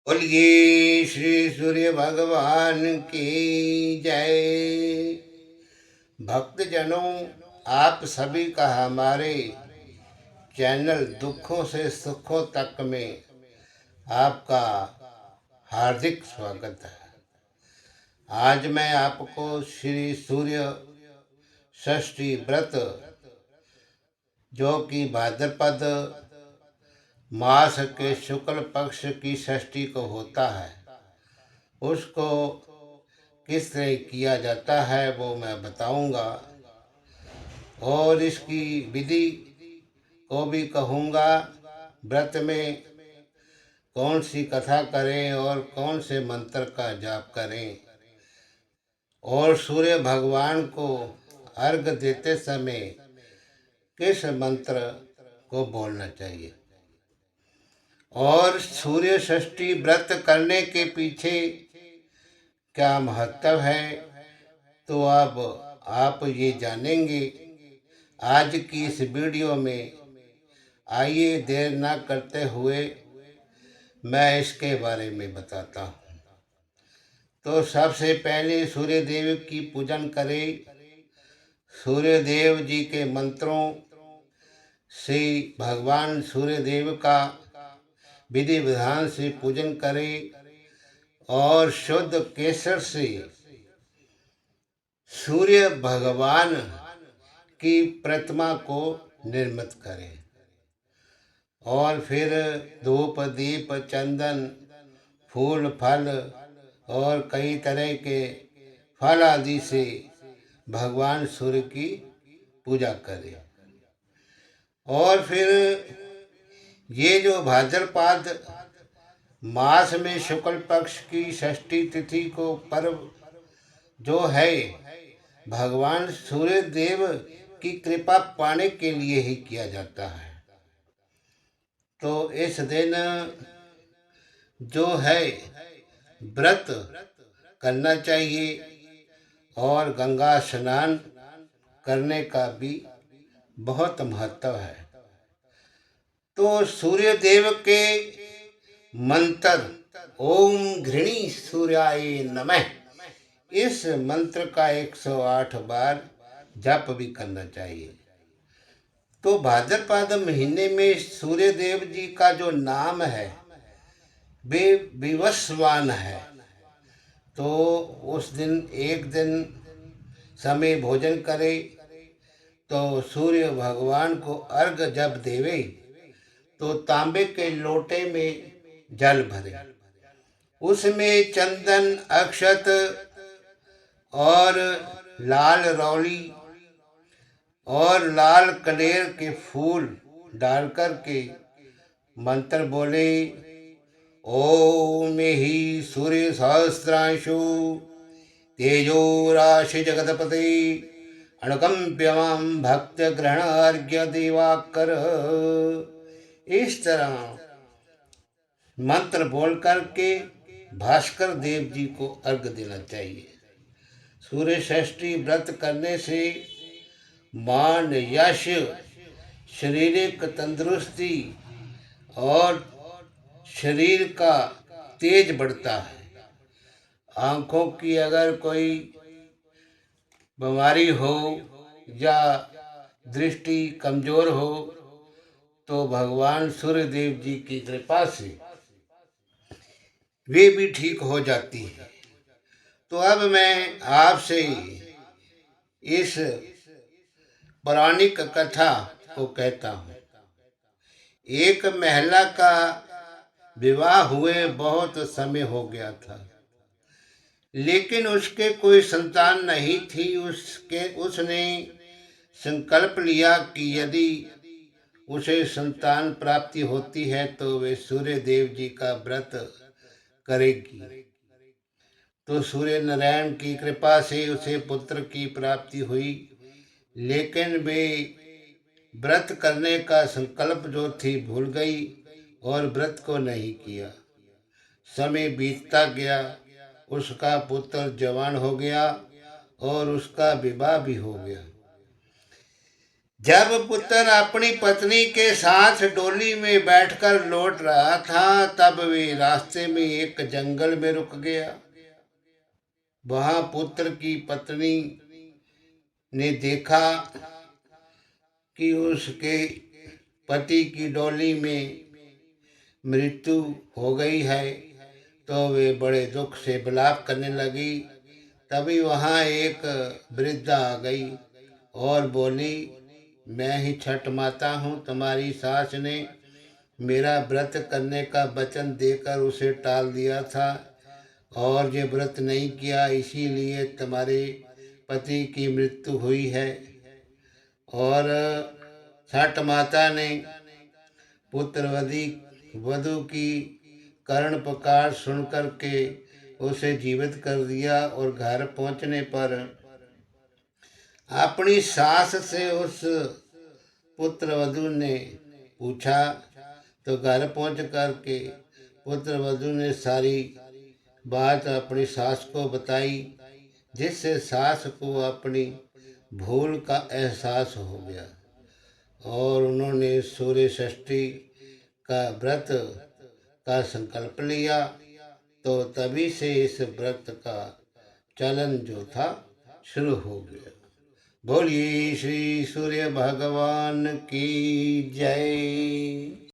बोलिए श्री सूर्य भगवान की जय। भक्तजनों, आप सभी का हमारे चैनल दुखों से सुखों तक में आपका हार्दिक स्वागत है। आज मैं आपको श्री सूर्य षष्ठी व्रत, जो कि भाद्रपद मास के शुक्ल पक्ष की षष्ठी को होता है, उसको किस तरह किया जाता है वो मैं बताऊंगा, और इसकी विधि को भी कहूँगा। व्रत में कौन सी कथा करें और कौन से मंत्र का जाप करें, और सूर्य भगवान को अर्घ देते समय किस मंत्र को बोलना चाहिए, और सूर्य षष्ठी व्रत करने के पीछे क्या महत्व है, तो अब आप ये जानेंगे आज की इस वीडियो में। आइए देर ना करते हुए मैं इसके बारे में बताता हूँ। तो सबसे पहले सूर्य देव की पूजन करें। सूर्य देव जी के मंत्रों से भगवान सूर्य देव का विधि विधान से पूजन करें, और शुद्ध केसर से सूर्य भगवान की प्रतिमा को निर्मित करें, और फिर धूप दीप चंदन फूल फल और कई तरह के फल आदि से भगवान सूर्य की पूजा करें। और फिर ये जो भाद्रपद मास में शुक्ल पक्ष की षष्ठी तिथि को पर्व जो है, भगवान सूर्य देव की कृपा पाने के लिए ही किया जाता है। तो इस दिन जो है व्रत करना चाहिए, और गंगा स्नान करने का भी बहुत महत्व है। तो सूर्य देव के मंत्र ओम घृणी सूर्याय नमः, इस मंत्र का 108 बार जप भी करना चाहिए। तो भाद्रपद महीने में सूर्य देव जी का जो नाम है वे विवस्वान है। तो उस दिन एक दिन समय भोजन करे, तो सूर्य भगवान को अर्घ जब देवे तो तांबे के लोटे में जल भरे, उसमें चंदन अक्षत और लाल रौली और लाल कनेर के फूल डालकर के मंत्र बोले। ओम ही सूर्य सहस्रांशु तेजो राशि जगतपते अणकंप्यमां भक्त ग्रहण अर्घ्य देवाकर, इस तरह मंत्र बोल करके भास्कर देव जी को अर्घ देना चाहिए। सूर्य षष्ठी व्रत करने से मान यश शारीरिक तंदुरुस्ती और शरीर का तेज बढ़ता है। आँखों की अगर कोई बीमारी हो या दृष्टि कमजोर हो तो भगवान सूर्य देव जी की कृपा से वे भी ठीक हो जाती है। तो अब मैं आपसे इस पौराणिक कथा को कहता हूँ। एक महिला का विवाह हुए बहुत समय हो गया था, लेकिन उसके कोई संतान नहीं थी। उसने संकल्प लिया कि यदि उसे संतान प्राप्ति होती है तो वे सूर्य देव जी का व्रत करेगी। तो सूर्य नारायण की कृपा से उसे पुत्र की प्राप्ति हुई, लेकिन वे व्रत करने का संकल्प जो थी भूल गई और व्रत को नहीं किया। समय बीतता गया, उसका पुत्र जवान हो गया और उसका विवाह भी हो गया। जब पुत्र अपनी पत्नी के साथ डोली में बैठकर लौट रहा था, तब वे रास्ते में एक जंगल में रुक गया। वहां पुत्र की पत्नी ने देखा कि उसके पति की डोली में मृत्यु हो गई है, तो वे बड़े दुख से विलाप करने लगी। तभी वहाँ एक वृद्धा आ गई और बोली, मैं ही छठ माता हूँ। तुम्हारी सास ने मेरा व्रत करने का वचन देकर उसे टाल दिया था और ये व्रत नहीं किया, इसीलिए तुम्हारे पति की मृत्यु हुई है। और छठ माता ने पुत्रवधी वधु की कर्ण पुकार सुनकर के उसे जीवित कर दिया। और घर पहुंचने पर अपनी सास से उस पुत्रवधु ने पूछा, तो घर पहुंच कर के पुत्रवधु ने सारी बात अपनी सास को बताई, जिससे सास को अपनी भूल का एहसास हो गया और उन्होंने सूर्य षष्ठी का व्रत का संकल्प लिया। तो तभी से इस व्रत का चलन जो था शुरू हो गया। बोलिए श्री सूर्य भगवान की जय।